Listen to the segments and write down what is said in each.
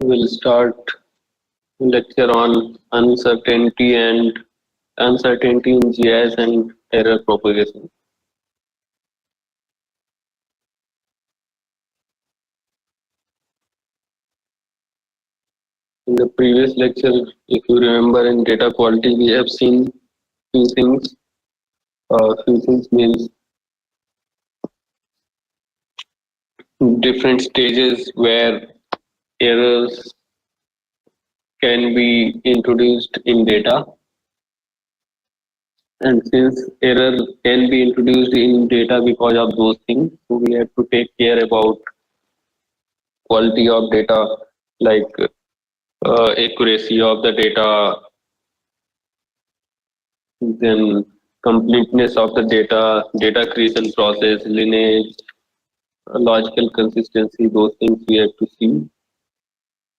We'll start lecture on uncertainty in GIS and error propagation. In the previous lecture, if you remember, in data quality, we have seen few things. Few things means different stages where errors can be introduced in data. And since error can be introduced in data because of those things, so we have to take care about quality of data, like accuracy of the data, then completeness of the data, data creation process, lineage, logical consistency. Those things we have to see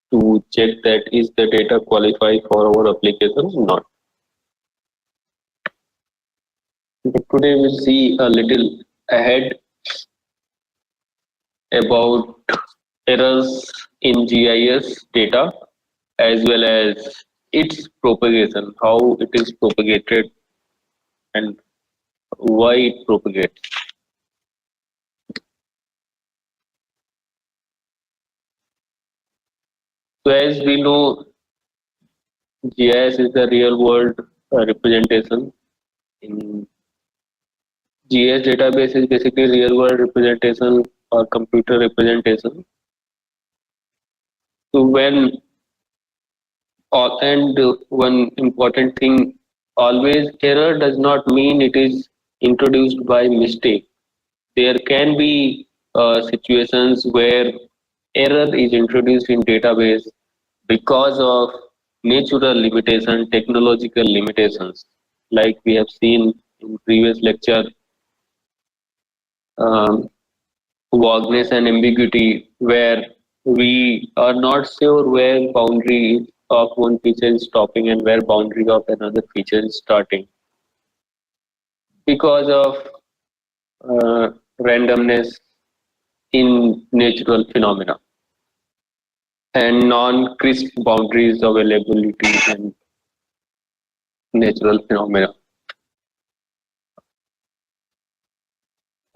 to check that is the data qualified for our application or not. But today we'll see a little ahead about errors in GIS data as well as its propagation, how it is propagated and why it propagates. So as we know, GIS is the real world representation. In GIS database is basically real world representation or computer representation. So one important thing, always error does not mean it is introduced by mistake. There can be situations where error is introduced in database because of natural limitation, technological limitations, like we have seen in previous lecture, um, vagueness and ambiguity, where we are not sure where boundary of one feature is stopping and where boundary of another feature is starting because of randomness in natural phenomena and non-crisp boundaries of availability and natural phenomena.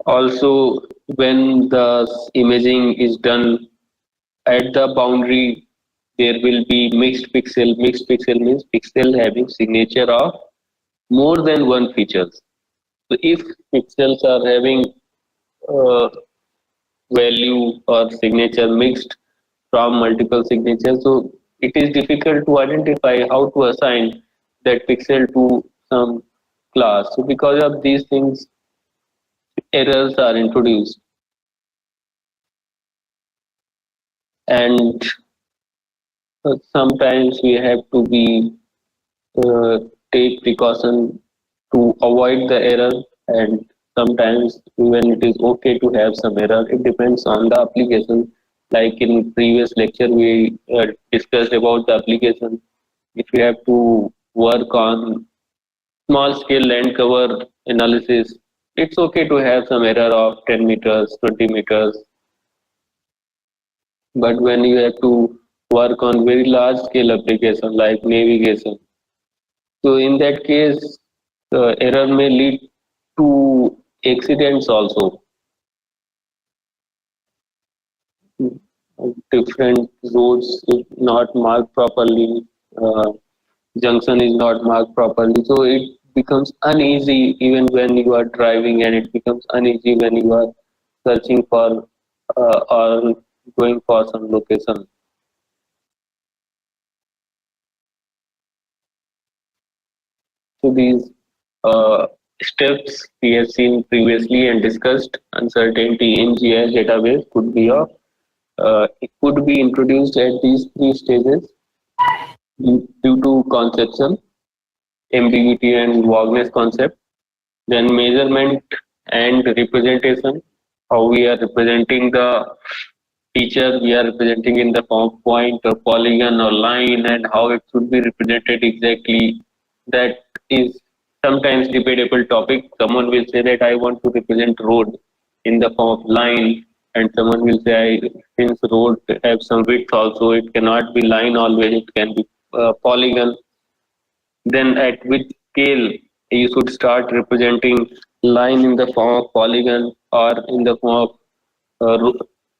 Also, when the imaging is done at the boundary, there will be mixed pixel. Mixed pixel means pixel having signature of more than one features. So if pixels are having uh, value or signature mixed from multiple signatures, so it is difficult to identify how to assign that pixel to some class. So because of these things, errors are introduced, and sometimes we have to be uh, take precaution to avoid the error, and sometimes even it is okay to have some error. It depends on the application. Like in previous lecture, we discussed about the application. If you have to work on small scale land cover analysis, it's okay to have some error of 10 meters, 20 meters. But when you have to work on very large scale application like navigation, so in that case, the error may lead to accidents also. Different roads is not marked properly, junction is not marked properly, so it becomes uneasy even when you are driving, and it becomes uneasy when you are searching for or going for some location. So these steps we have seen previously and discussed. Uncertainty in GIS database could be it could be introduced at these three stages due to conception, ambiguity and vagueness concept, then measurement and representation, how we are representing the feature, we are representing in the form of point or polygon or line, and how it should be represented exactly. That is sometimes debatable topic. Someone will say that I want to represent road in the form of line, And someone will say, since road have some width also, it cannot be line always, it can be polygon. Then at which scale you should start representing line in the form of polygon or in the form of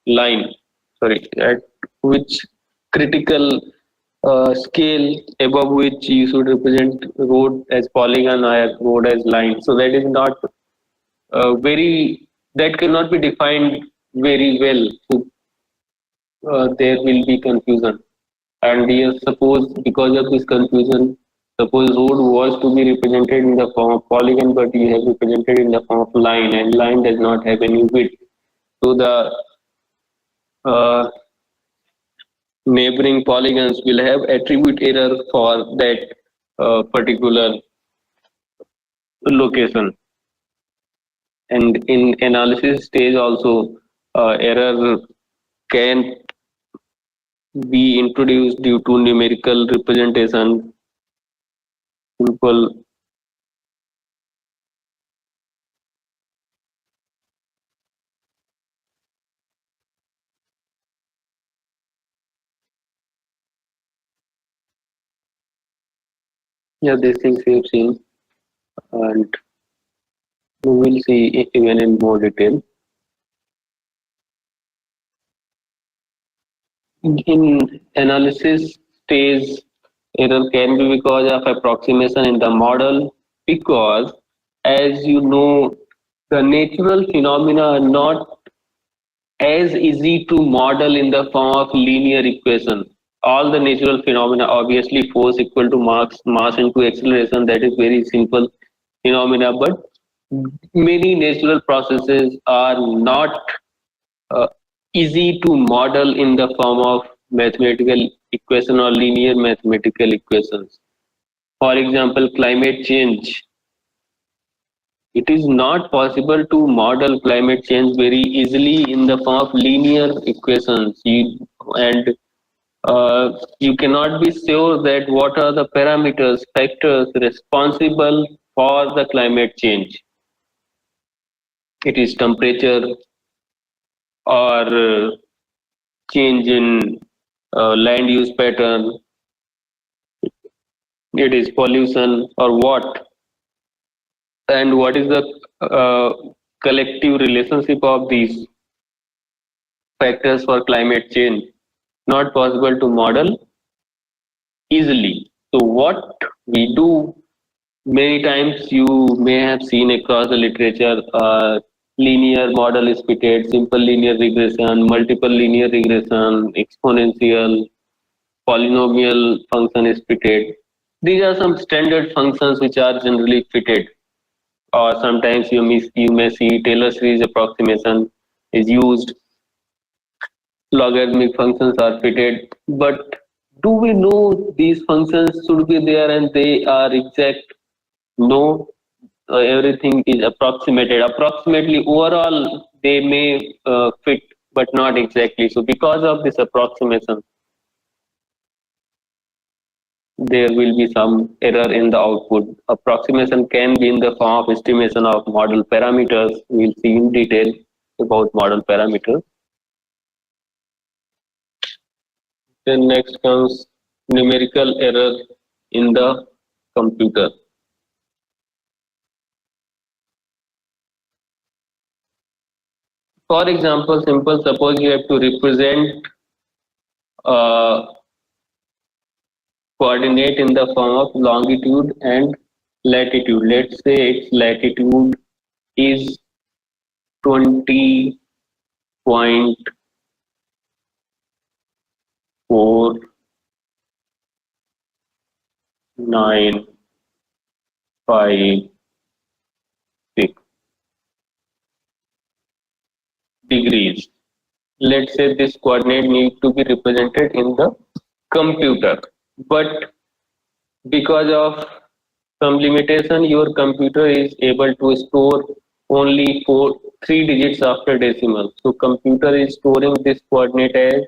line? Sorry, at which critical scale above which you should represent road as polygon or road as line? So that is not very, that cannot be defined very well. So there will be confusion. And yes, suppose because of this confusion, suppose road was to be represented in the form of polygon, but you have represented in the form of line, and line does not have any width. So the uh, neighboring polygons will have attribute error for that particular location. And in analysis stage also, error can be introduced due to numerical representation. Simple. Yeah, these things we have seen, and we will see even in more detail. In analysis stage, error can be because of approximation in the model, because, as you know, the natural phenomena are not as easy to model in the form of linear equation. All the natural phenomena, obviously force equal to mass into acceleration, that is very simple phenomena, but many natural processes are not uh, easy to model in the form of mathematical equation or linear mathematical equations. For example, climate change. It is not possible to model climate change very easily in the form of linear equations. And you cannot be sure that what are the parameters, factors responsible for the climate change. It is temperature or change in land use pattern, it is pollution or what, and what is the collective relationship of these factors for climate change, not possible to model easily. So what we do, many times you may have seen across the literature, linear model is fitted, simple linear regression, multiple linear regression, exponential, polynomial function is fitted. These are some standard functions which are generally fitted. Or sometimes you may see Taylor series approximation is used, logarithmic functions are fitted. But do we know these functions should be there and they are exact? No, everything is approximated. Approximately overall, they may fit, but not exactly. So because of this approximation, there will be some error in the output. Approximation can be in the form of estimation of model parameters. We'll see in detail about model parameters. Then next comes numerical error in the computer. For example, simple, suppose you have to represent a coordinate in the form of longitude and latitude. Let's say its latitude is 20.4956 degrees. Let's say this coordinate needs to be represented in the computer, but because of some limitation, your computer is able to store only 3 digits after decimal. So computer is storing this coordinate as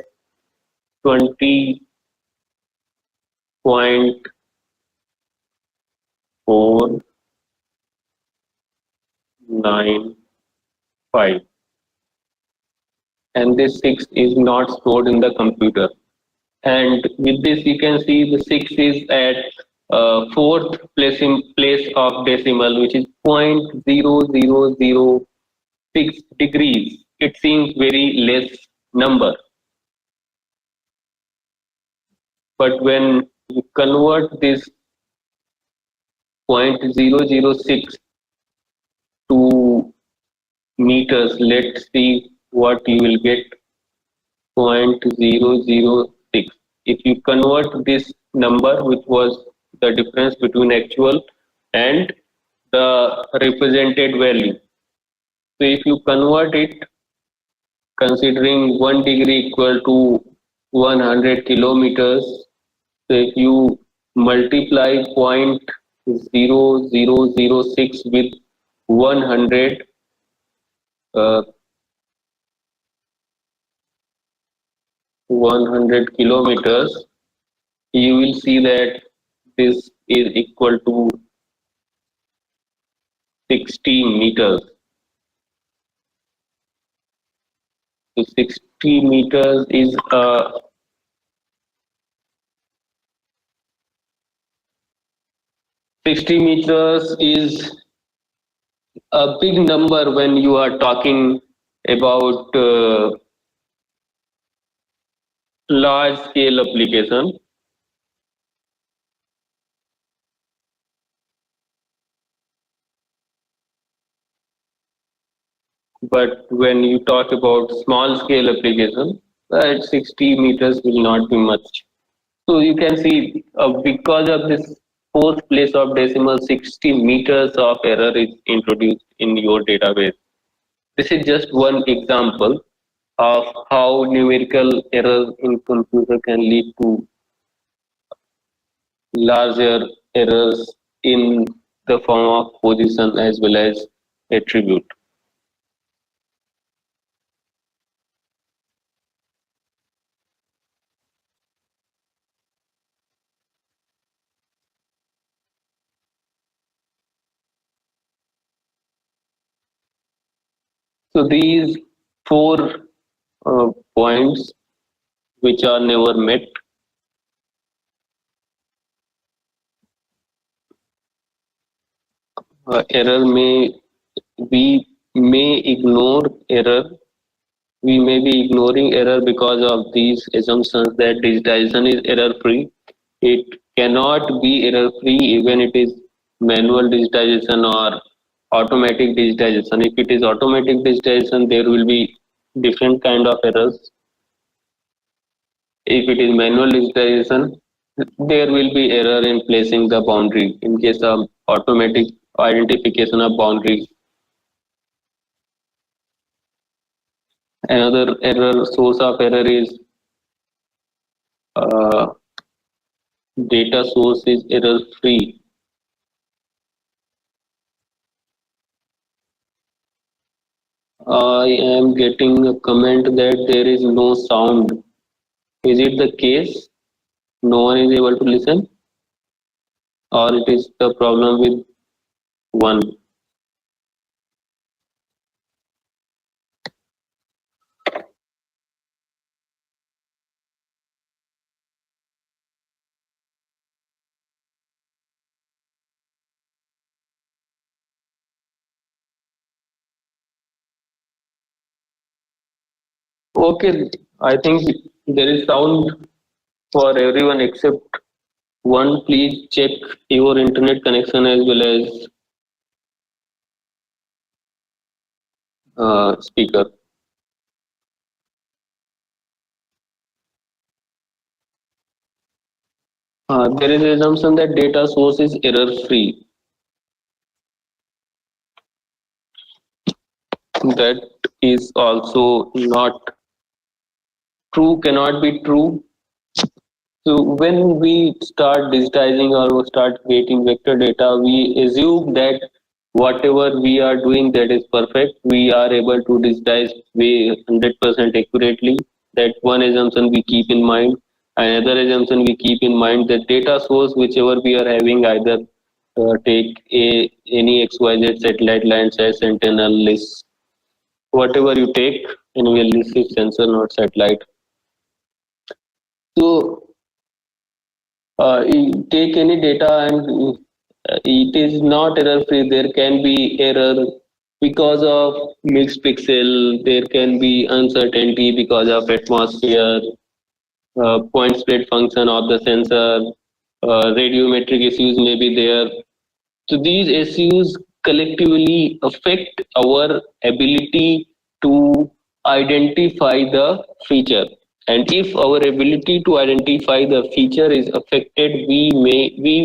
20.495. and this 6 is not stored in the computer. And with this, you can see the 6 is at fourth place of decimal, which is 0.0006 degrees. It seems very less number, but when you convert this 0.006 to meters, let's see what you will get. 0.006. If you convert this number, which was the difference between actual and the represented value. So if you convert it, considering 1 degree equal to 100 kilometers, so if you multiply 0.0006 with 100, uh, 100 kilometers, you will see that this is equal to 60 meters. So 60 meters is 60 meters is a big number when you are talking about large scale application. But when you talk about small scale application, at 60 meters will not be much. So you can see because of this fourth place of decimal, 60 meters of error is introduced in your database. This is just one example of how numerical errors in computer can lead to larger errors in the form of position as well as attribute. So these four points which are never met, error may we may ignore error. We may be ignoring error because of these assumptions that digitization is error free. It cannot be error free even it is manual digitization or automatic digitization. If it is automatic digitization, there will be different kind of errors. If it is manual digitization, there will be error in placing the boundary. In case of automatic identification of boundaries, another error source of error is uh, data source is error free. I am getting a comment that there is no sound. Is it the case? No one is able to listen, or it is the problem with one? Okay, I think there is sound for everyone except one. Please check your internet connection as well as speaker. There is an assumption that data source is error free. That is also not true, cannot be true. So when we start digitizing or start creating vector data, we assume that whatever we are doing that is perfect. We are able to digitize way 100% accurately. That one assumption we keep in mind. Another assumption we keep in mind that data source whichever we are having either take any XYZ satellite lands as sentinel lists whatever you take, and will receive sensor, not satellite. So you take any data and it is not error free. There can be error because of mixed pixel. There can be uncertainty because of atmosphere, point spread function of the sensor, radiometric issues may be there. So these issues collectively affect our ability to identify the feature. And if our ability to identify the feature is affected, we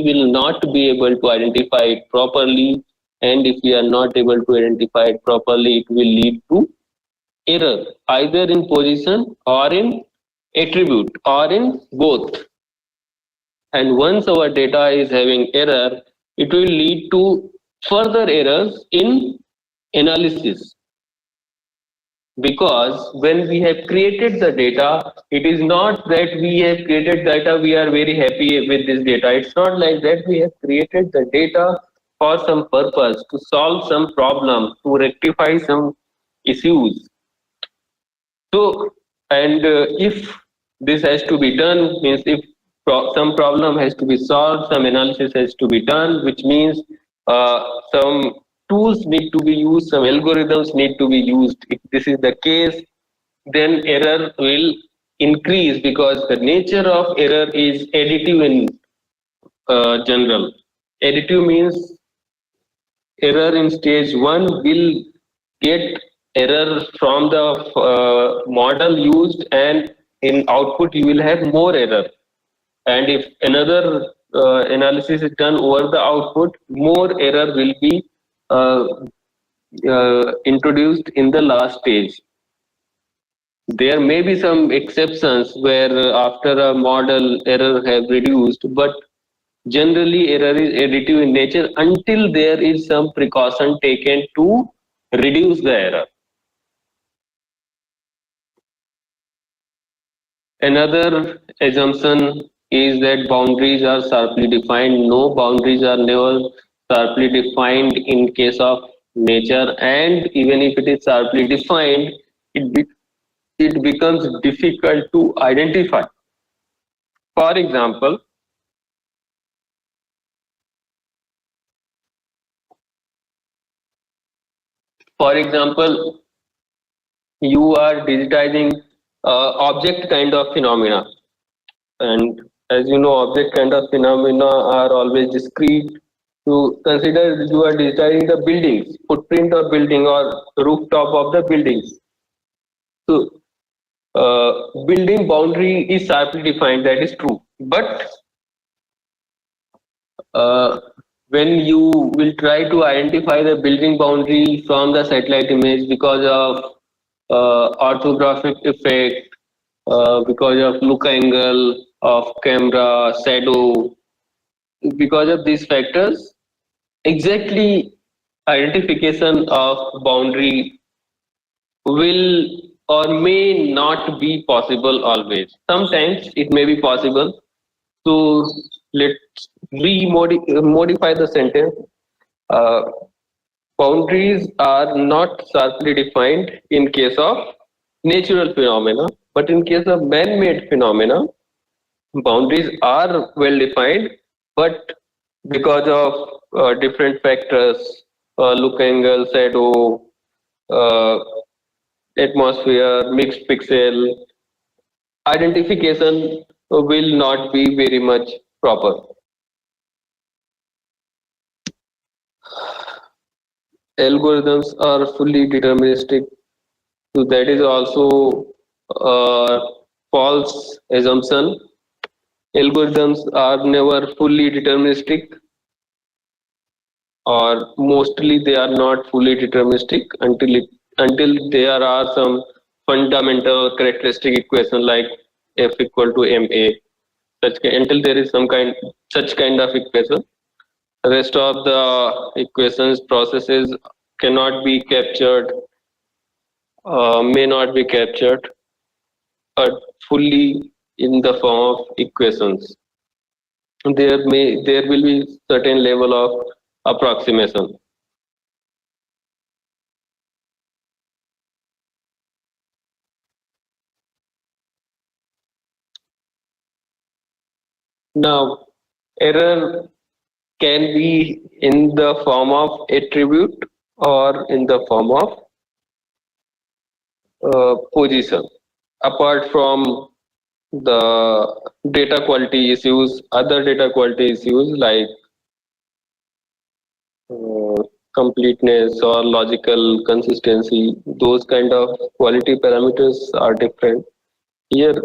will not be able to identify it properly. And if we are not able to identify it properly, it will lead to error, either in position or in attribute or in both. And once our data is having error, it will lead to further errors in analysis, because when we have created the data, it is not that we have created data, we are very happy with this data. It's not like that. We have created the data for some purpose, to solve some problem, to rectify some issues. So, and if this has to be done, means if some problem has to be solved, some analysis has to be done, which means some tools need to be used, some algorithms need to be used. If this is the case, then error will increase, because the nature of error is additive in general. Additive means error in stage one will get error from the model used, and in output you will have more error. And if another analysis is done over the output, more error will be uh, introduced in the last stage. There may be some exceptions where after a model error have reduced, but generally error is additive in nature until there is some precaution taken to reduce the error. Another assumption is that boundaries are sharply defined. No, boundaries are never sharply defined in case of nature, and even if it is sharply defined, it, be, it becomes difficult to identify. For example, for example, you are digitizing object kind of phenomena, and as you know, object kind of phenomena are always discrete. To consider, you are digitizing the buildings, footprint of building or rooftop of the buildings. So building boundary is sharply defined, that is true, but uh, when you will try to identify the building boundary from the satellite image, because of orthographic effect, because of look angle of camera, shadow, because of these factors, exactly identification of boundary will or may not be possible always. Sometimes it may be possible. So let's modify the sentence. Uh, Boundaries are not sharply defined in case of natural phenomena, but in case of man-made phenomena, boundaries are well defined, but because of different factors, look angle, shadow, uh, atmosphere, mixed pixel, identification will not be very much proper. Algorithms are fully deterministic, so that is also a false assumption. Algorithms are never fully deterministic, or mostly they are not fully deterministic until there are some fundamental characteristic equation like F equal to ma. Until there is some such kind of equation, the rest of the equations processes cannot be captured, may not be captured fully in the form of equations. There will be certain level of approximation. Now, error can be in the form of attribute or in the form of position. Apart from the data quality issues, other data quality issues like uh, completeness or logical consistency, those kind of quality parameters are different. Here,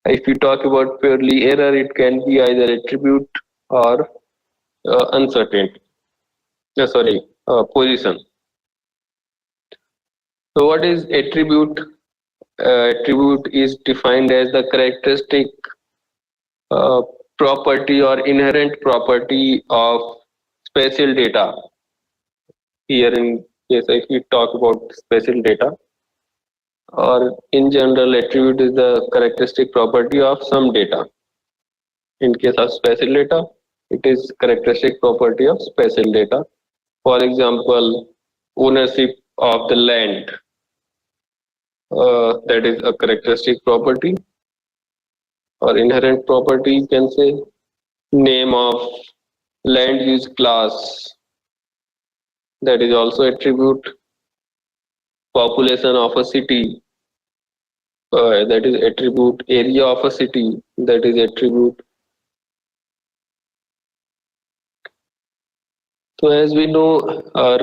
if we talk about purely error, it can be either attribute or uncertainty. Position. So, what is attribute? Attribute is defined as the characteristic uh, property or inherent property of spatial data. Here, in case if we talk about spatial data, or in general, attribute is the characteristic property of some data. In case of spatial data, it is characteristic property of spatial data. For example, ownership of the land, that is a characteristic property or inherent property, you can say. Name of land use class, that is also attribute. Population of a city, that is attribute. Area of a city, that is attribute. So as we know,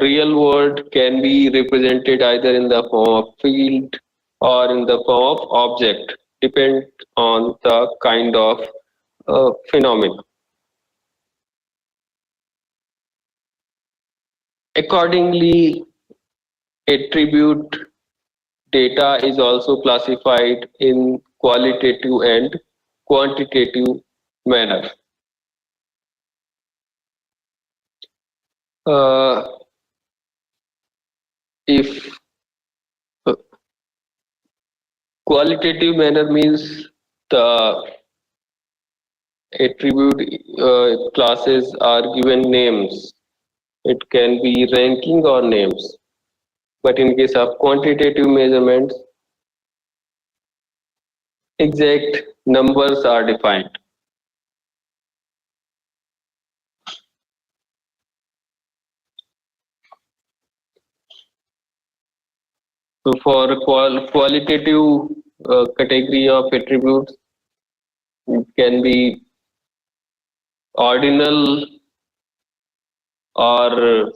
real world can be represented either in the form of field or in the form of object, depend on the kind of phenomena. Accordingly, attribute data is also classified in qualitative and quantitative manner. Uh, if uh, qualitative manner means the attribute classes are given names. It can be ranking or names. But in case of quantitative measurements, exact numbers are defined. So for qualitative category of attributes, it can be ordinal or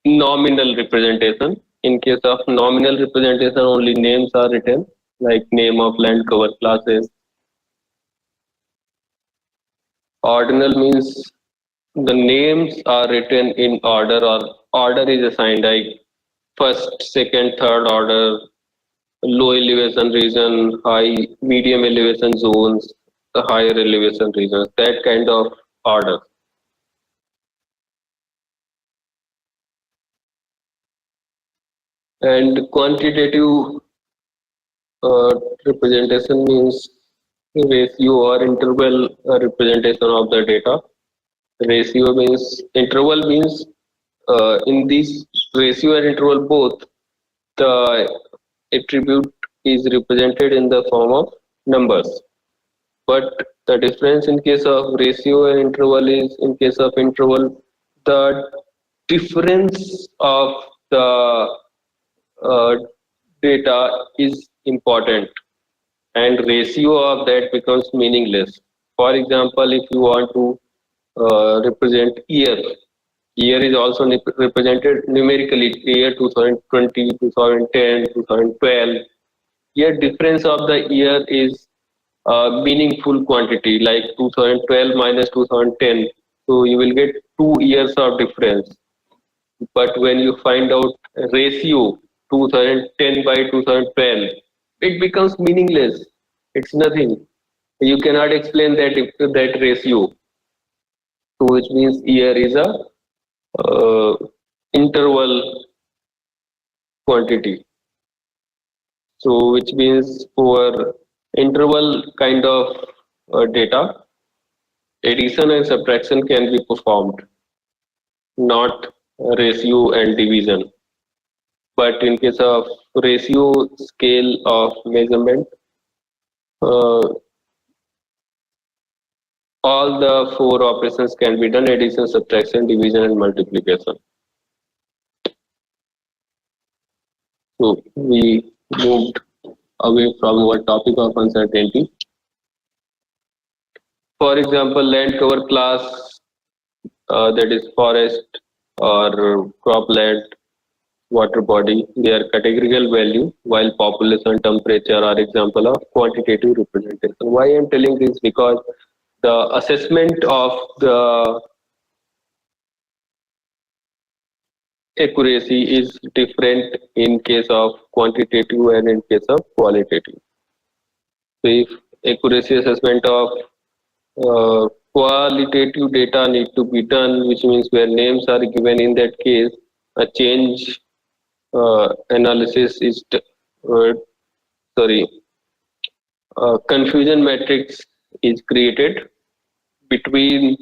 nominal representation. In case of nominal representation, only names are written, like name of land cover classes. Ordinal means the names are written in order, or order is assigned like first, second, third order, low elevation region, high, medium elevation zones, the higher elevation regions, that kind of order. And quantitative uh, representation means ratio or interval representation of the data. Ratio means interval means in this ratio and interval both the attribute is represented in the form of numbers. But the difference in case of ratio and interval is in case of interval, the difference of the uh, data is important and ratio of that becomes meaningless. For example, if you want to represent year, year is also represented numerically, year 2020, 2010, 2012. Here difference of the year is meaningful quantity like 2012 minus 2010. So you will get 2 years of difference. But when you find out ratio 2010 by 2012, it becomes meaningless. It's nothing. You cannot explain that ratio. So which means year is a interval quantity. So which means for interval kind of data, addition and subtraction can be performed, not ratio and division. But in case of ratio scale of measurement, uh, all the four operations can be done: addition, subtraction, division, and multiplication. So we moved away from our topic of uncertainty. For example, land cover class, that is forest or cropland, water body, they are categorical value, while population, temperature are example of quantitative representation. Why I am telling this? Because the assessment of the accuracy is different in case of quantitative and in case of qualitative. So if accuracy assessment of qualitative data need to be done, which means where names are given, in that case a change analysis is sorry confusion matrix is created between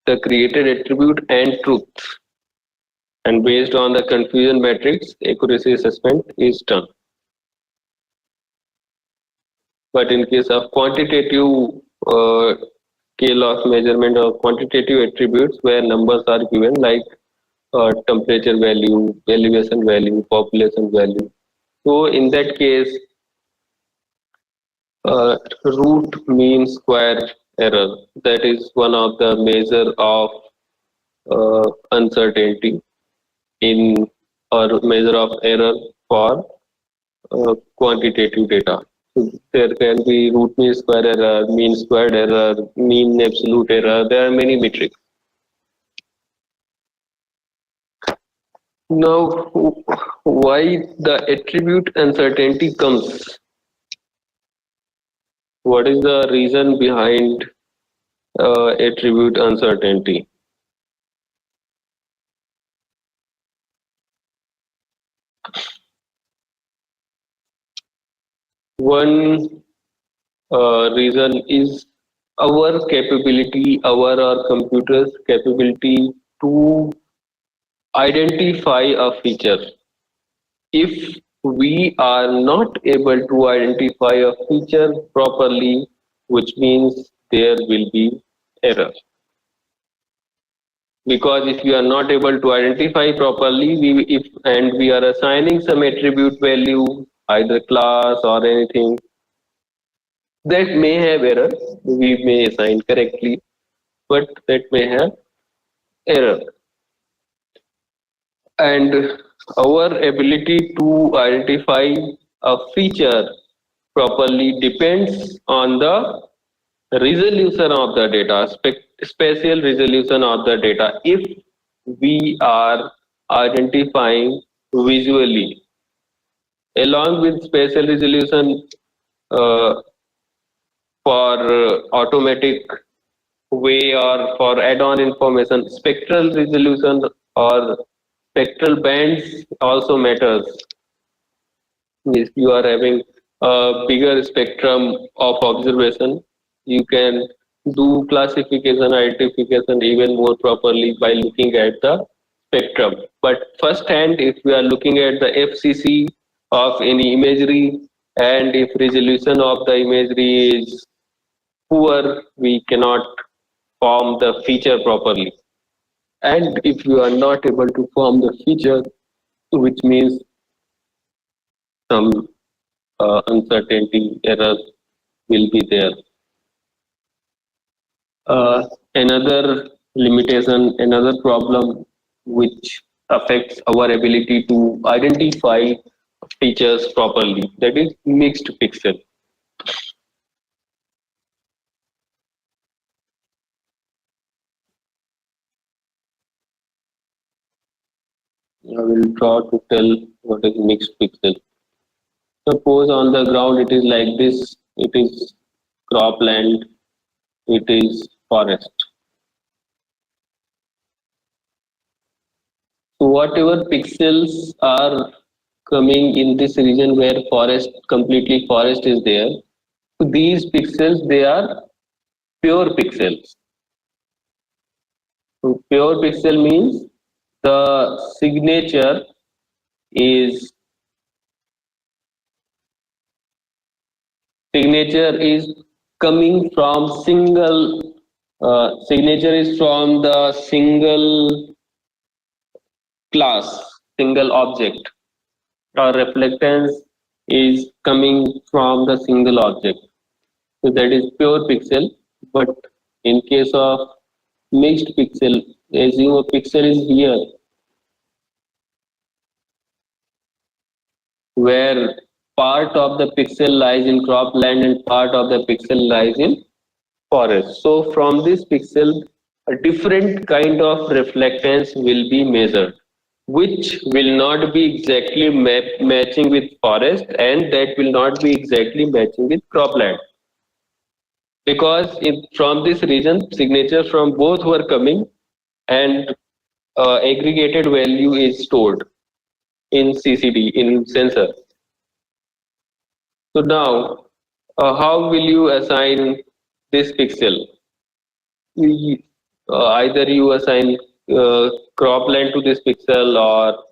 the created attribute and truth, and based on the confusion matrix accuracy assessment is done. But in case of quantitative scale of measurement of quantitative attributes where numbers are given like temperature value, elevation value, population value, so in that case root mean square error, that is one of the measure of uncertainty in or measure of error for quantitative data. So there can be root mean square error, mean squared error, mean absolute error. There are many metrics. Now, why the attribute uncertainty comes? What is the reason behind attribute uncertainty? One reason is our capability, our computer's capability to identify a feature. If we are not able to identify a feature properly, which means there will be error. Because if we are not able to identify properly, and we are assigning some attribute value, either class or anything, that may have error. We may assign correctly, but that may have error. And our ability to identify a feature properly depends on the resolution of the data, spatial resolution of the data. If we are identifying visually, along with spatial resolution uh, for automatic way or for add-on information, spectral resolution or spectral bands also matters. If you are having a bigger spectrum of observation, you can do classification, identification even more properly by looking at the spectrum. But first hand, if we are looking at the FCC of any imagery, and if resolution of the imagery is poor, we cannot form the feature properly. And if you are not able to form the feature, which means some uncertainty error will be there. Another limitation, another problem which affects our ability to identify features properly, that is mixed pixel. I will try to tell what is mixed pixel. Suppose on the ground it is like this, it is cropland, it is forest. So whatever pixels are coming in this region where forest, completely forest is there, so these pixels, they are pure pixels. So pure pixel means the is signature is coming from single signature is from the single class, single object, or reflectance is coming from the single object. So that is pure pixel. But in case of mixed pixel, assume a pixel is here where part of the pixel lies in cropland and part of the pixel lies in forest. So from this pixel, a different kind of reflectance will be measured, which will not be exactly matching with forest, and that will not be exactly matching with cropland. Because from this region, signatures from both were coming, and aggregated value is stored in CCD, in sensor. So now, how will you assign this pixel? Either you assign cropland to this pixel or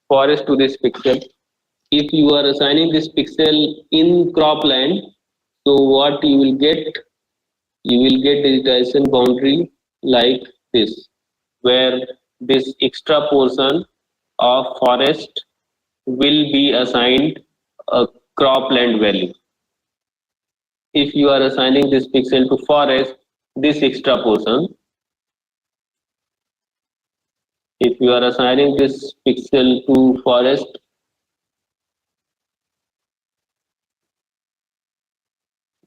forest to this pixel. If you are assigning this pixel in cropland, so what you will get? You will get digitization boundary like this, where this extra portion of forest will be assigned a cropland value. If you are assigning this pixel to forest, this extra portion, if you are assigning this pixel to forest,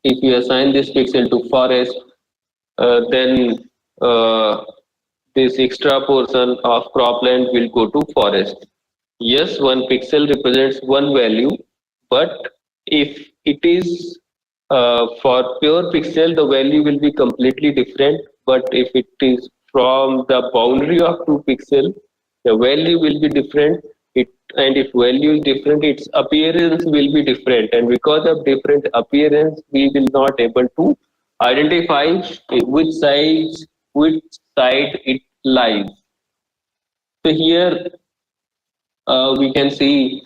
if you assign this pixel to forest, then uh, this extra portion of cropland will go to forest. Yes, one pixel represents one value, but if it is for pure pixel, the value will be completely different. But if it is from the boundary of two pixel, the value will be different. And if value is different, its appearance will be different. And because of different appearance, we will not able to identify which side it lies. So here we can see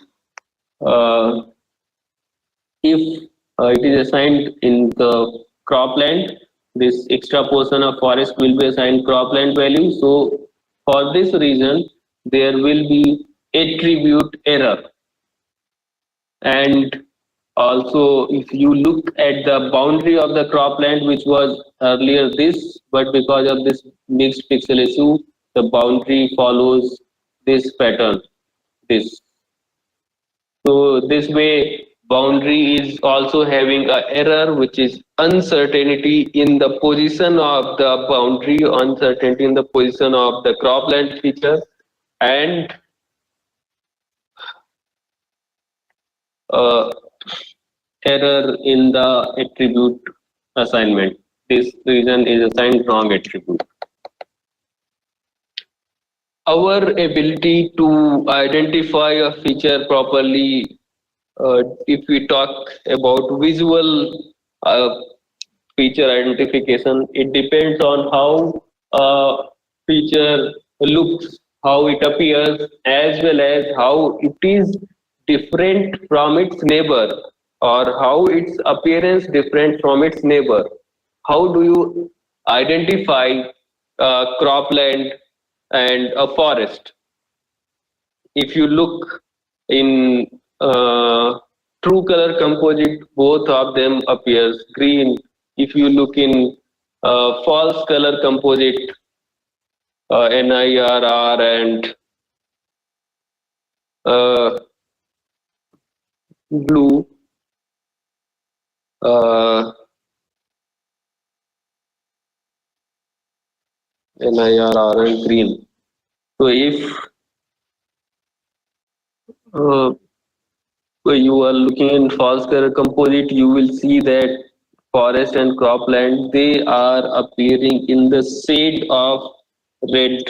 uh, if it is assigned in the cropland, this extra portion of forest will be assigned cropland value. So for this reason, there will be attribute error. And also, if you look at the boundary of the cropland, which was earlier this, but because of this mixed pixel issue, the boundary follows this pattern, this. So this way, boundary is also having a error, which is uncertainty in the position of the boundary, uncertainty in the position of the cropland feature, and uh, error in the attribute assignment. This reason is assigned wrong attribute. Our ability to identify a feature properly, if we talk about visual feature identification, it depends on how a feature looks, how it appears, as well as how it is different from its neighbor, or how its appearance different from its neighbor. How do you identify cropland and a forest? If you look in true color composite, both of them appears green. If you look in false color composite, NIRR and uh, blue, uh, NIRR and green. So if uh, you are looking in false color composite, you will see that forest and cropland, they are appearing in the shade of red,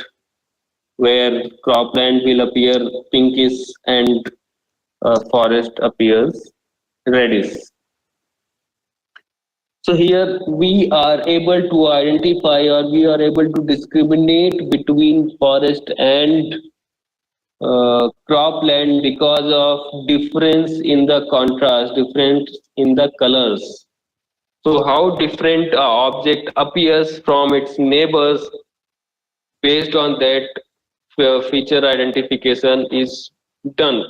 where cropland will appear pinkish and forest appears reddish. So here we are able to identify, or we are able to discriminate between forest and cropland because of difference in the contrast, difference in the colors. So how different object appears from its neighbors, based on that feature identification is done.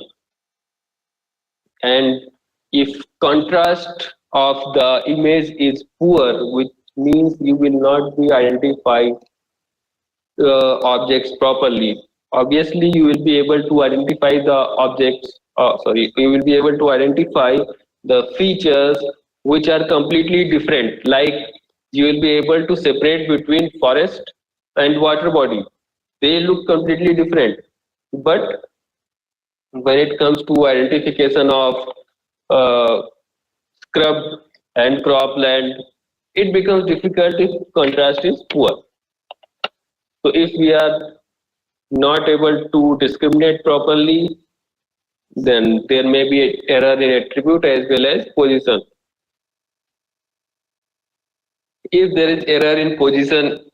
And if contrast of the image is poor, which means you will not be identify objects properly. Obviously, you will be able to identify the objects. You will be able to identify the features which are completely different. Like you will be able to separate between forest and water body. They look completely different. But when it comes to identification of uh, scrub and cropland, it becomes difficult if contrast is poor. So if we are not able to discriminate properly, then there may be an error in attribute as well as position. If there is error in position,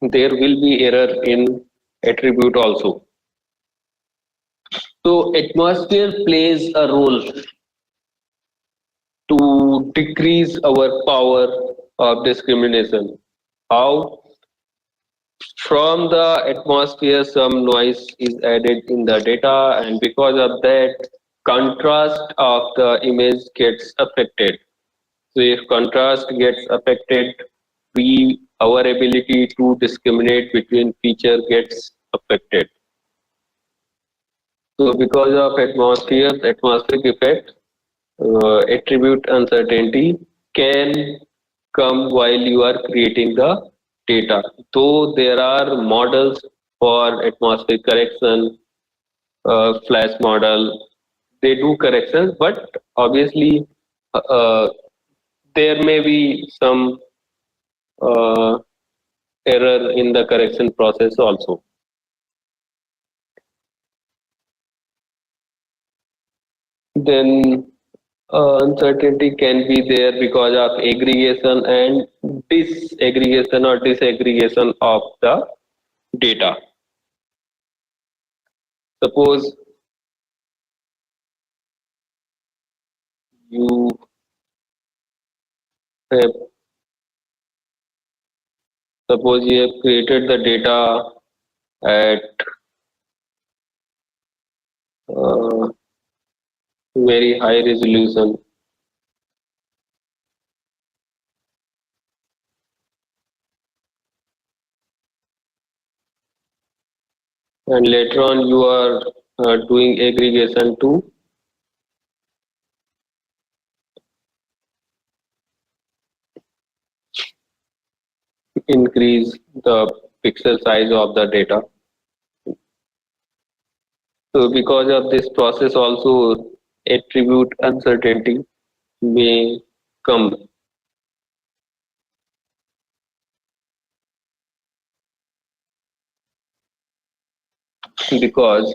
there will be error in attribute also. So atmosphere plays a role to decrease our power of discrimination. How? From the atmosphere, some noise is added in the data, and because of that, contrast of the image gets affected. So, if contrast gets affected, our ability to discriminate between feature gets affected. So, because of atmospheric effect, attribute uncertainty can come while you are creating the data. Though there are models for atmospheric correction, flash model, they do corrections, but obviously uh, there may be some uh, error in the correction process also. Then uncertainty can be there because of aggregation and disaggregation or disaggregation of the data. Suppose you have suppose you have created the data at uh, very high resolution, and later on you are doing aggregation to increase the pixel size of the data. So because of this process also attribute uncertainty may come, because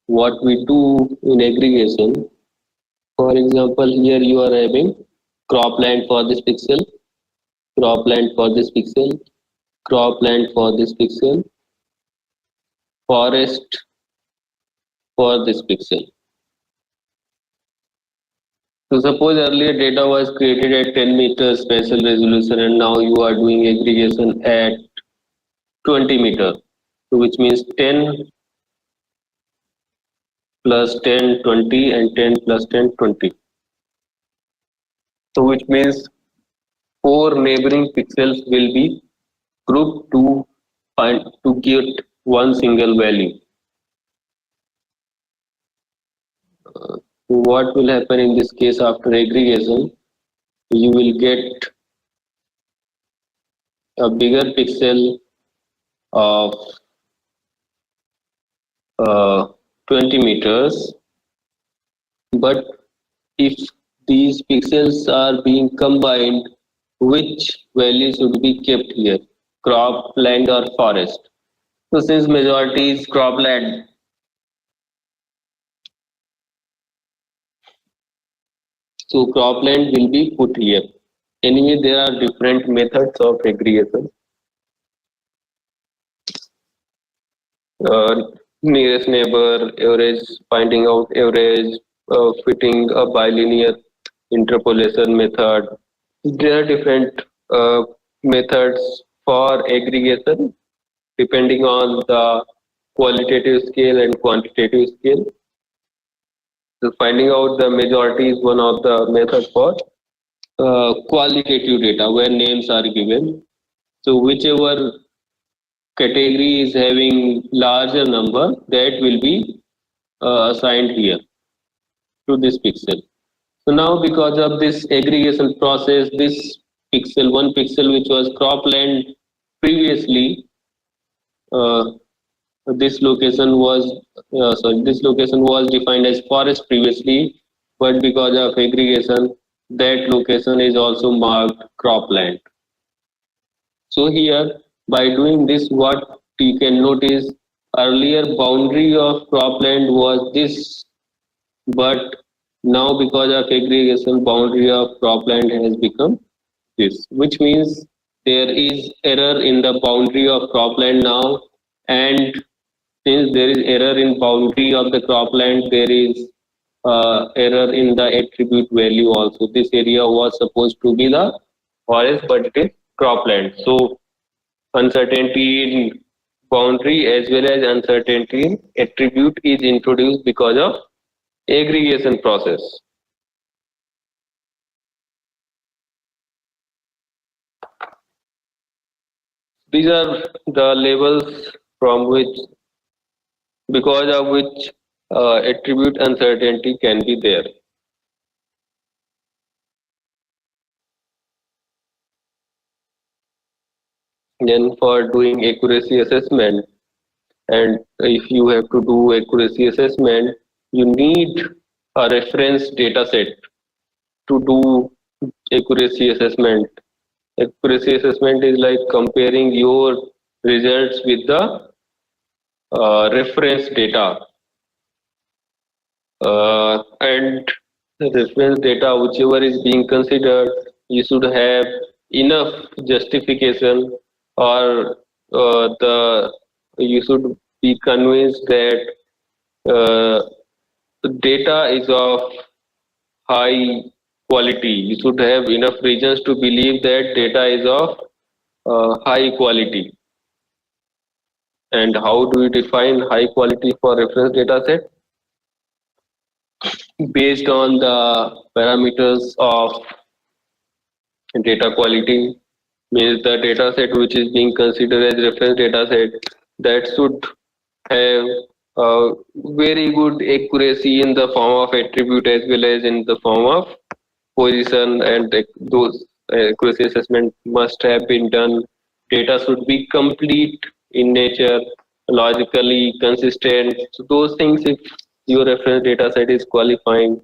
what we do in aggregation, for example, here you are having cropland for this pixel, cropland for this pixel, cropland for this pixel, forest for this pixel. So suppose earlier data was created at 10 meters spatial resolution and now you are doing aggregation at 20 meter. So which means 10 plus 10, 20 and 10 plus 10, 20. So which means four neighboring pixels will be grouped to get one single value. What will happen in this case after aggregation? You will get a bigger pixel of uh, 20 meters, but if these pixels are being combined, which value should be kept here? Cropland or forest? So since majority is cropland, so cropland will be put here. Anyway, there are different methods of aggregation. Uh, Nearest neighbor, average, finding out average, fitting a bilinear interpolation method. There are different methods for aggregation depending on the qualitative scale and quantitative scale. So finding out the majority is one of the methods for qualitative data where names are given. So whichever category is having larger number, that will be assigned here to this pixel. So now because of this aggregation process, this pixel, one pixel which was cropland previously, uh, this location was defined as forest previously, but because of aggregation, that location is also marked cropland. So here, by doing this, what you can notice, earlier boundary of cropland was this, but now because of aggregation, boundary of cropland has become this, which means there is error in the boundary of cropland now, and since there is error in boundary of the cropland, there is error in the attribute value also. This area was supposed to be the forest, but it is cropland. So uncertainty in boundary as well as uncertainty in attribute is introduced because of aggregation process. These are the labels from which, because of which attribute uncertainty can be there. Then for doing accuracy assessment, and if you have to do accuracy assessment, you need a reference data set to do accuracy assessment. Accuracy assessment is like comparing your results with the reference data, and the reference data, whichever is being considered, you should have enough justification, or the you should be convinced that uh, the data is of high quality. You should have enough reasons to believe that data is of high quality. And how do you define high quality for reference data set? Based on the parameters of data quality, means the data set which is being considered as reference data set, that should have very good accuracy in the form of attribute as well as in the form of position, and those accuracy assessment must have been done. Data should be complete in nature, logically consistent. So those things, if your reference data set is qualifying,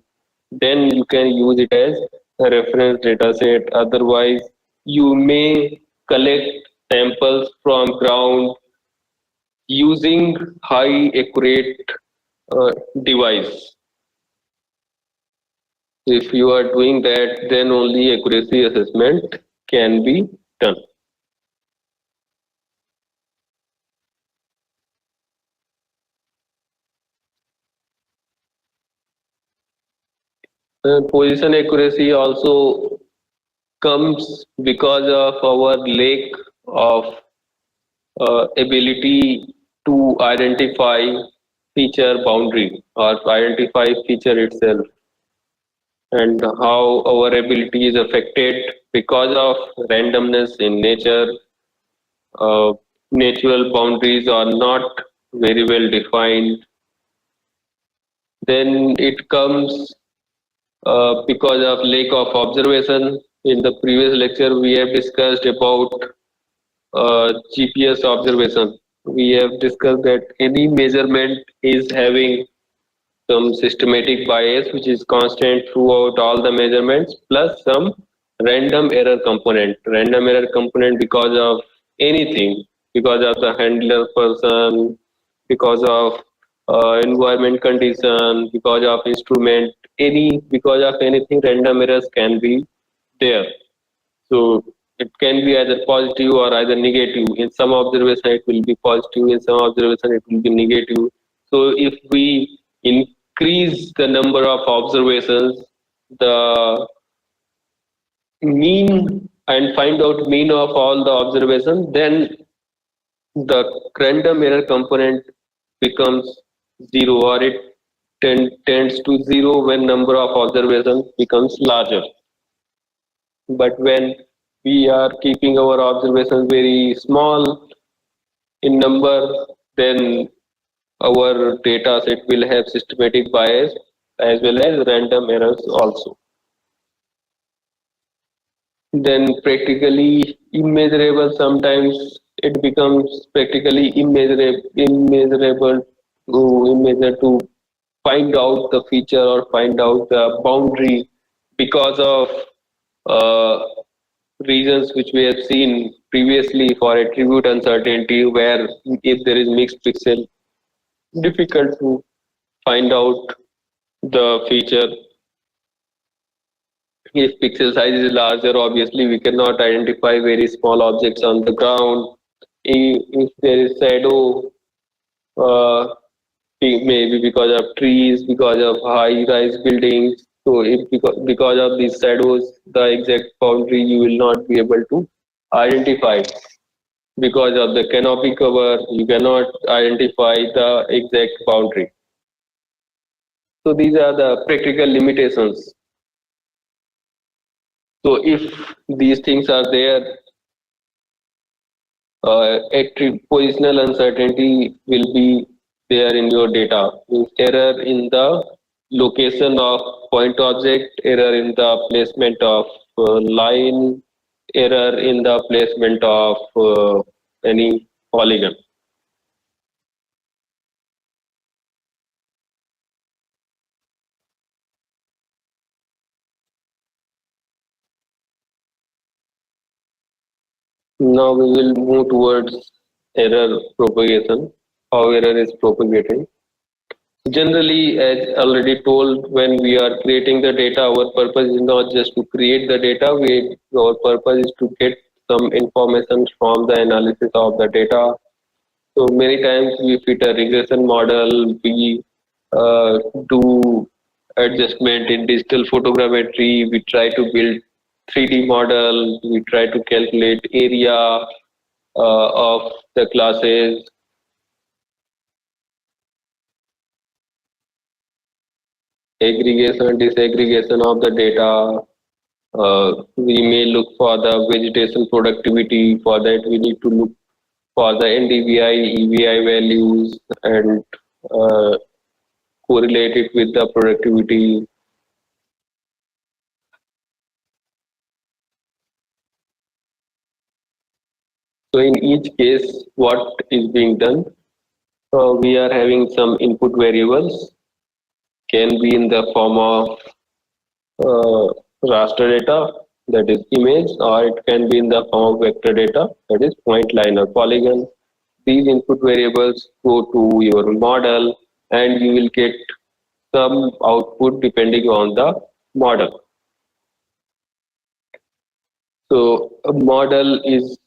then you can use it as a reference data set. Otherwise, you may collect samples from ground using high accurate device. If you are doing that, then only accuracy assessment can be done. Position accuracy also comes because of our lack of ability to identify feature boundary or identify feature itself, and how our ability is affected because of randomness in nature. Natural boundaries are not very well defined. Then it comes because of lack of observation. In the previous lecture, we have discussed about GPS observation. We have discussed that any measurement is having some systematic bias which is constant throughout all the measurements, plus some random error component. Random error component because of anything, because of the handler person, because of environment condition, because of instrument, because of anything, random errors can be there. So it can be either positive or either negative. In some observation it will be positive, in some observation it will be negative. So if we increase the number of observations, the mean and find out mean of all the observations, then the random error component becomes zero, or it tends to zero when number of observations becomes larger. But when we are keeping our observations very small in number, then our data set will have systematic bias as well as random errors also. Then practically immeasurable, sometimes it becomes practically immeasurable to immeasure to find out the feature or find out the boundary because of uh, reasons which we have seen previously for attribute uncertainty, where if there is mixed pixel, difficult to find out the feature. If pixel size is larger, obviously we cannot identify very small objects on the ground. If there is shadow, uh, maybe because of trees, because of high-rise buildings. So if because of these shadows, the exact boundary you will not be able to identify. Because of the canopy cover, you cannot identify the exact boundary. So these are the practical limitations. So if these things are there, positional uncertainty will be there in your data. Means error in the location of point object, error in the placement of line, error in the placement of any polygon. Now we will move towards error propagation, how error is propagating. Generally, as already told, when we are creating the data, our purpose is not just to create the data, our purpose is to get some information from the analysis of the data. So many times we fit a regression model, we do adjustment in digital photogrammetry, we try to build 3D model, we try to calculate area of the classes. Aggregation, disaggregation of the data. We may look for the vegetation productivity. For that, we need to look for the NDVI, EVI values and uh, correlate it with the productivity. So in each case, what is being done? We are having some input variables, can be in the form of uh, raster data, that is image, or it can be in the form of vector data, that is point, line, or polygon. These input variables go to your model and you will get some output depending on the model. So a model is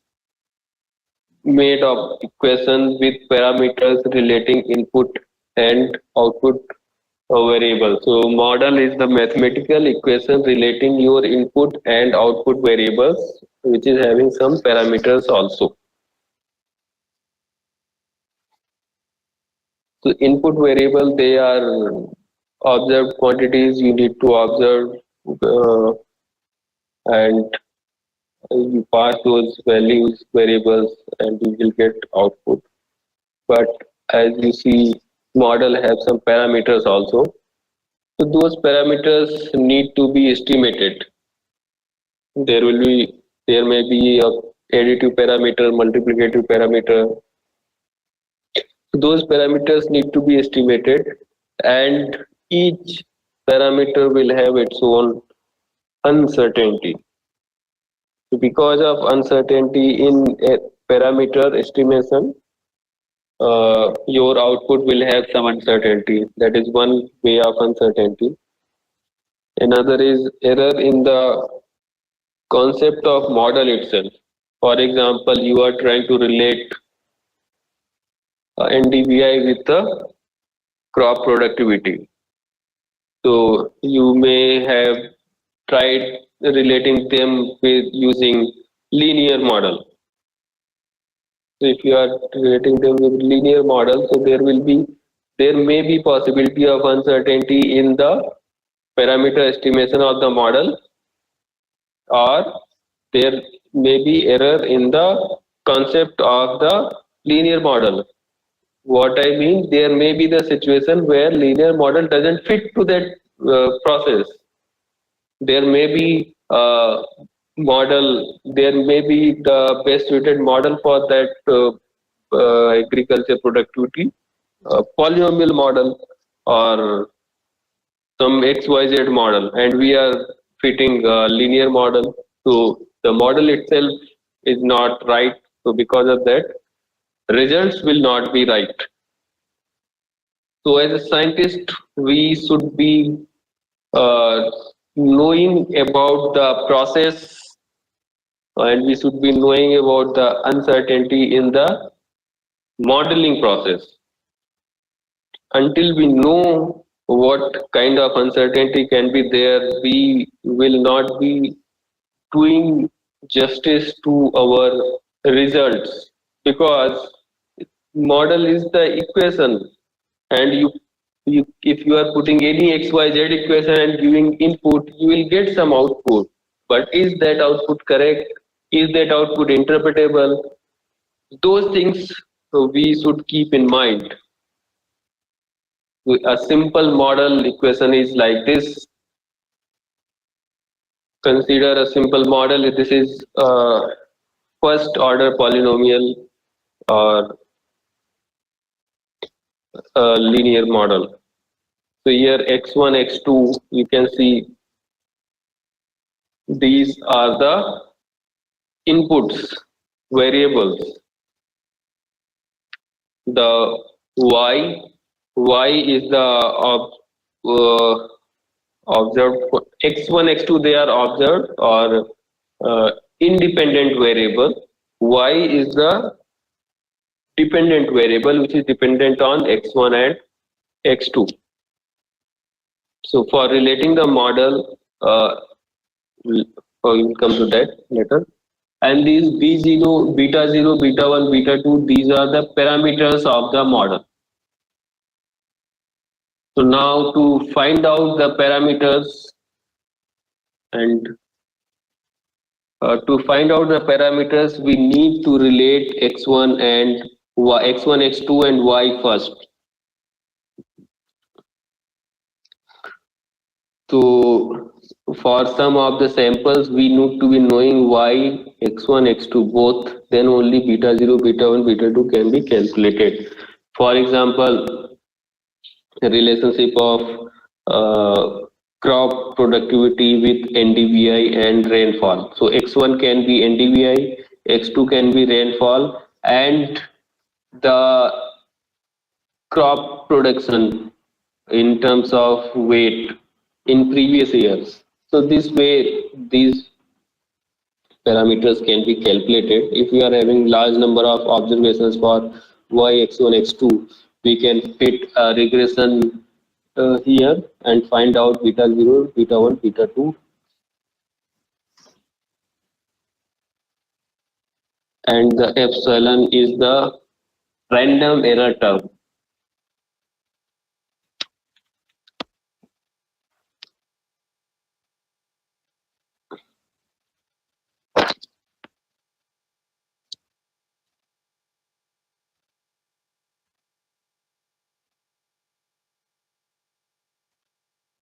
made of equations with parameters relating input and output variable. So model is the mathematical equation relating your input and output variables, which is having some parameters also. So input variable, they are observed quantities you need to observe, and you pass those values variables and you will get output. But as you see, model have some parameters also. So those parameters need to be estimated. There may be a additive parameter, multiplicative parameter. Those parameters need to be estimated, and each parameter will have its own uncertainty. Because of uncertainty in a parameter estimation, your output will have some uncertainty. That is one way of uncertainty. Another is error in the concept of model itself. For example, you are trying to relate NDVI with the crop productivity. So you may have tried relating them with using linear model. So if you are relating them with linear model, so there may be possibility of uncertainty in the parameter estimation of the model, or there may be error in the concept of the linear model. What I mean, there may be the situation where linear model doesn't fit to that process. There may be there may be the best suited model for that agriculture productivity, polynomial model or some XYZ model, and we are fitting a linear model. So the model itself is not right. So because of that, results will not be right. So as a scientist, we should be uh, knowing about the process, and we should be knowing about the uncertainty in the modeling process. Until we know what kind of uncertainty can be there, we will not be doing justice to our results, because model is the equation, and you if you are putting any xyz equation and giving input, you will get some output, but is that output correct, is that output interpretable? Those things we should keep in mind. A simple model equation is like this. Consider a simple model. This is a first order polynomial or a linear model. So here x1, x2, you can see these are the inputs, variables. The y is the uh, observed, x1, x2, they are observed or independent variable. Y is the dependent variable which is dependent on x1 and x2. So for relating the model, we'll come to that later. And these b0, beta 0, beta 1, beta 2, these are the parameters of the model. So now to find out the parameters and to find out the parameters, we need to relate x1 and y, x1, x2 and y first. So for some of the samples, we need to be knowing y, x1, x2 both, then only beta 0, beta 1, beta 2 can be calculated. For example, the relationship of crop productivity with NDVI and rainfall. So x1 can be NDVI, x2 can be rainfall, and the crop production in terms of weight in previous years. So this way, these parameters can be calculated. If we are having large number of observations for y, x1, x2, we can fit a regression here and find out beta 0, beta 1, beta 2, and the epsilon is the random error term.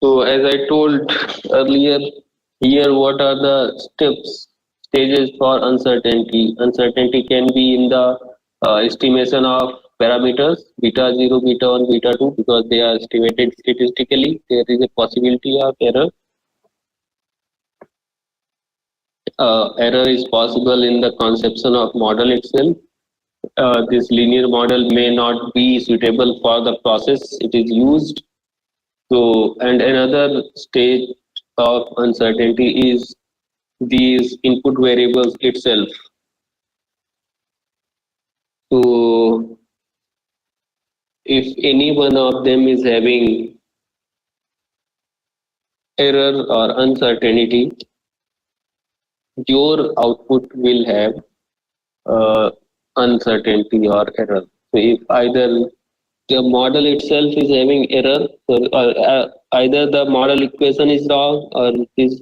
So as I told earlier, here what are the stages for uncertainty? Uncertainty can be in the estimation of parameters, beta 0, beta 1, beta 2, because they are estimated statistically. There is a possibility of error. Error is possible in the conception of model itself. This linear model may not be suitable for the process it is used. So, and another stage of uncertainty is these input variables itself. So, if any one of them is having error or uncertainty, your output will have uncertainty or error. So if either the model itself is having error, either the model equation is wrong or it is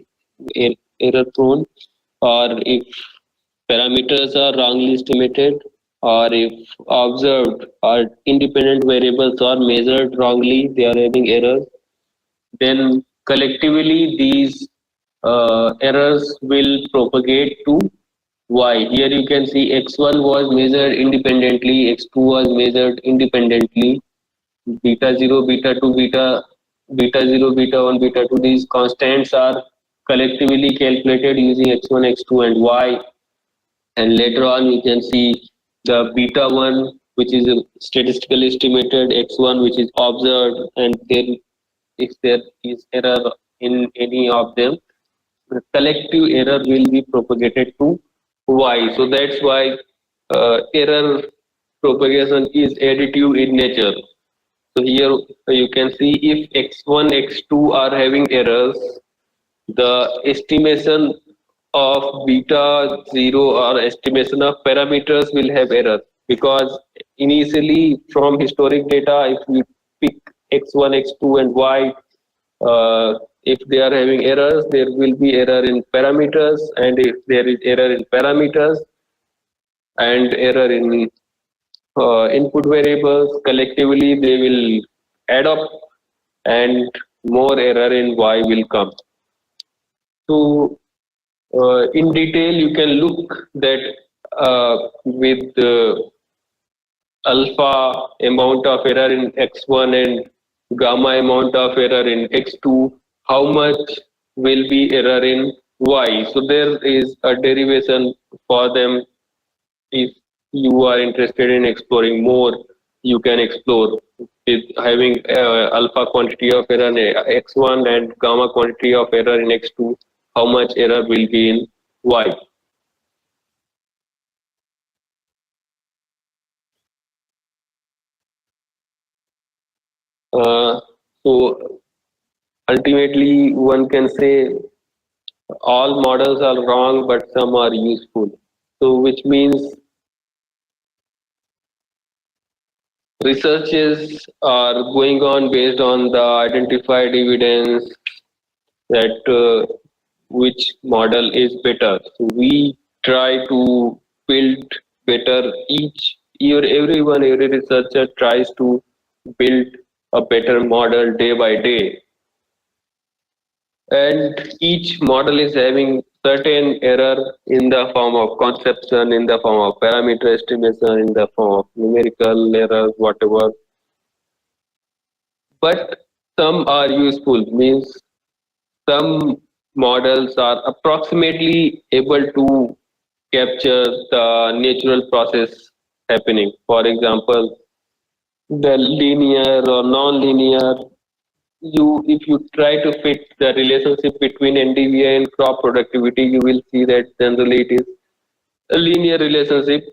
error prone, or if parameters are wrongly estimated, or if observed or independent variables are measured wrongly, they are having errors, then collectively these errors will propagate to y. Here you can see x1 was measured independently, x2 was measured independently, beta 0, beta 2, beta 0, beta 1, beta 2. These constants are collectively calculated using x1, x2 and y, and later on we can see the beta 1 which is statistically estimated, x1 which is observed, and then if there is error in any of them, the collective error will be propagated to y. So that's why error propagation is additive in nature. So here you can see if x1, x2 are having errors, the estimation of beta 0 or estimation of parameters will have error, because initially from historic data, if we pick x1, x2 and y, if they are having errors, there will be error in parameters, and if there is error in parameters and error in input variables, collectively they will add up and more error in y will come. So in detail, you can look that with alpha amount of error in x1 and gamma amount of error in x2, how much will be error in y. So there is a derivation for them. If you are interested in exploring more, you can explore with having alpha quantity of error in x1 and gamma quantity of error in x2, how much error will be in y. Uh, so ultimately, one can say all models are wrong, but some are useful. So, which means researches are going on based on the identified evidence that which model is better. So, we try to build better each year. Everyone, every researcher tries to build a better model day by day, and each model is having certain error in the form of conception, in the form of parameter estimation, in the form of numerical errors, whatever. But some are useful, means some models are approximately able to capture the natural process happening. For example, the linear or non-linear, you if you try to fit the relationship between NDVI and crop productivity, you will see that generally it is a linear relationship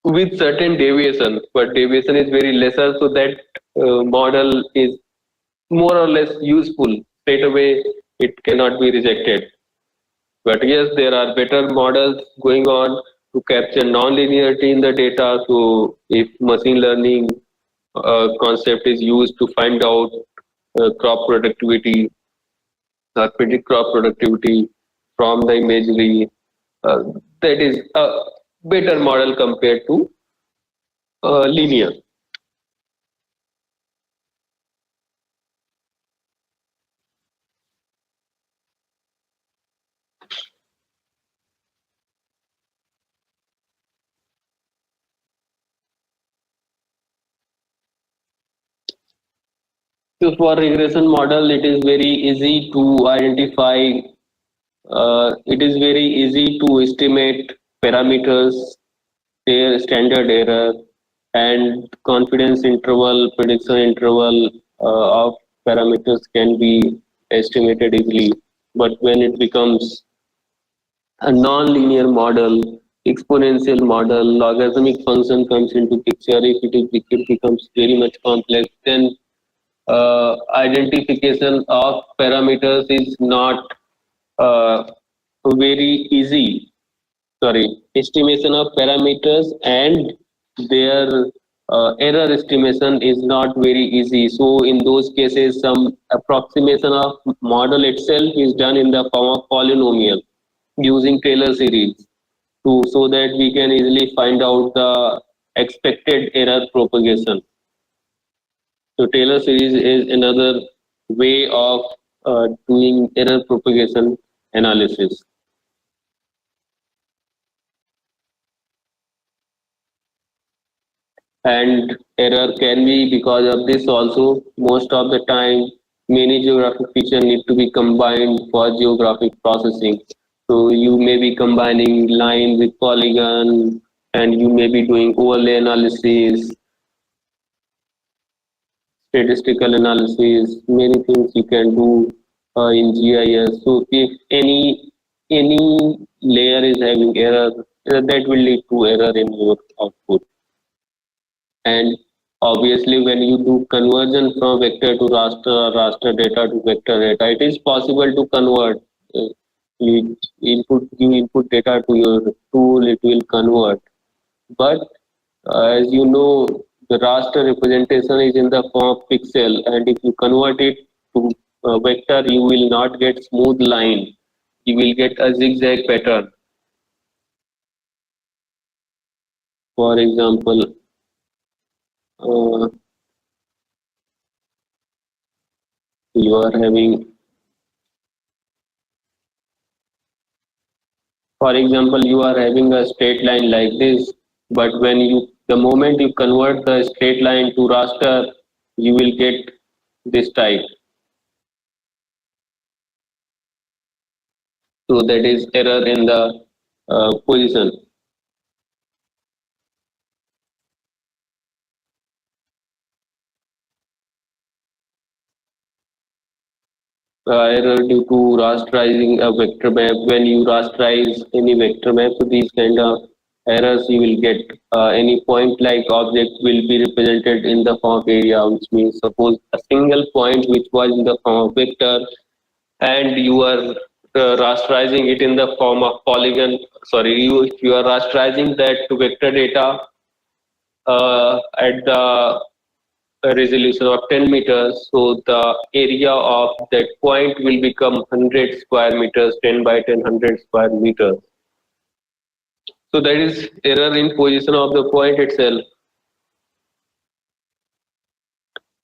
with certain deviation, but deviation is very lesser, so that model is more or less useful. Straight away, it cannot be rejected. But yes, there are better models going on to capture non-linearity in the data. So if machine learning concept is used to find out crop productivity, predict crop productivity from the imagery, uh, that is a better model compared to linear. So for regression model, it is very easy to identify. It is very easy to estimate parameters, their standard error, and confidence interval, prediction interval of parameters can be estimated easily. But when it becomes a non-linear model, exponential model, logarithmic function comes into picture, if it becomes very much complex, then identification of parameters is not uh, very easy. Sorry, estimation of parameters and their error estimation is not very easy. So in those cases, some approximation of model itself is done in the form of polynomial using Taylor series to so that we can easily find out the expected error propagation. So Taylor series is another way of doing error propagation analysis. And error can be because of this also. Most of the time, many geographic features need to be combined for geographic processing. So you may be combining line with polygon, and you may be doing overlay analysis, statistical analysis, many things you can do in GIS. So if any layer is having error, that will lead to error in your output. And obviously, when you do conversion from vector to raster, raster data to vector data, it is possible to convert. You input data to your tool, it will convert. But as you know, the raster representation is in the form of pixel, and if you convert it to vector, you will not get smooth line. You will get a zigzag pattern. For example, uh, you are having For example, you are having a straight line like this, but the moment you convert the straight line to raster, you will get this type. So that is error in the position. Error due to rasterizing a vector map. When you rasterize any vector map, so these kind of errors you will get. Any point like object will be represented in the form of area, which means suppose a single point which was in the form of vector and you are rasterizing it in the form of polygon. Sorry, you are rasterizing that vector data at the resolution of 10 meters. So the area of that point will become 100 square meters, 10 by 10, 100 square meters. So that is error in position of the point itself.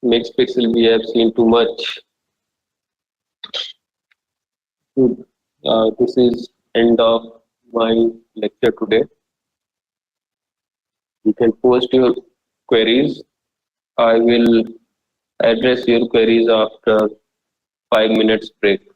Mixed pixel we have seen too much. Good. This is end of my lecture today. You can post your queries. I will address your queries after 5 minutes break.